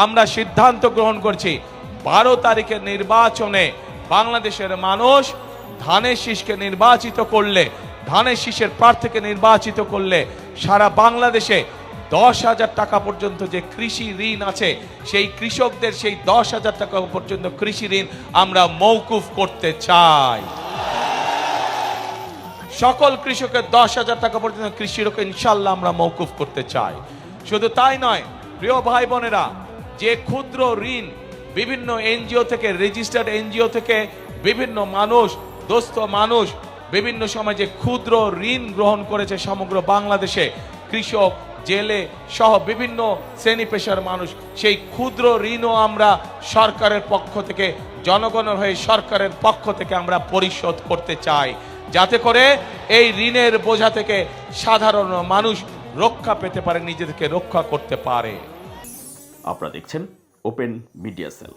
আমরা সিদ্ধান্ত গ্রহণ করছি 12 তারিখের নির্বাচনে বাংলাদেশের মানুষ ধানের শীষকে নির্বাচিত করলে, ধানের শীষের প্রার্থীকে নির্বাচিত করলে সারা বাংলাদেশে 10,000 টাকা পর্যন্ত যে কৃষি ঋণ আছে, সেই কৃষকদের সেই 10,000 টাকা পর্যন্ত কৃষি ঋণ আমরা মওকুফ করতে চাই। সকল কৃষকের 10,000 টাকা পর্যন্ত কৃষি ঋণ ইনশাল্লাহ আমরা মওকুফ করতে চাই। শুধু তাই নয়, প্রিয় ভাই বোনেরা, যে ক্ষুদ্র ঋণ বিভিন্ন এনজিও থেকে, রেজিস্টার্ড এনজিও থেকে বিভিন্ন মানুষ, দোস্ত মানুষ বিভিন্ন সময় যে ক্ষুদ্র ঋণ গ্রহণ করেছে সমগ্র বাংলাদেশে, কৃষক, জেলে সহ বিভিন্ন শ্রেণী পেশার মানুষ, সেই ক্ষুদ্র ঋণও আমরা সরকারের পক্ষ থেকে, জনগণের হয়ে সরকারের পক্ষ থেকে আমরা পরিশোধ করতে চাই, যাতে করে এই ঋণের বোঝা থেকে সাধারণ মানুষ রক্ষা পেতে পারে, নিজেদেরকে রক্ষা করতে পারে। আপনারা দেখছেন ওপেন মিডিয়া সেল।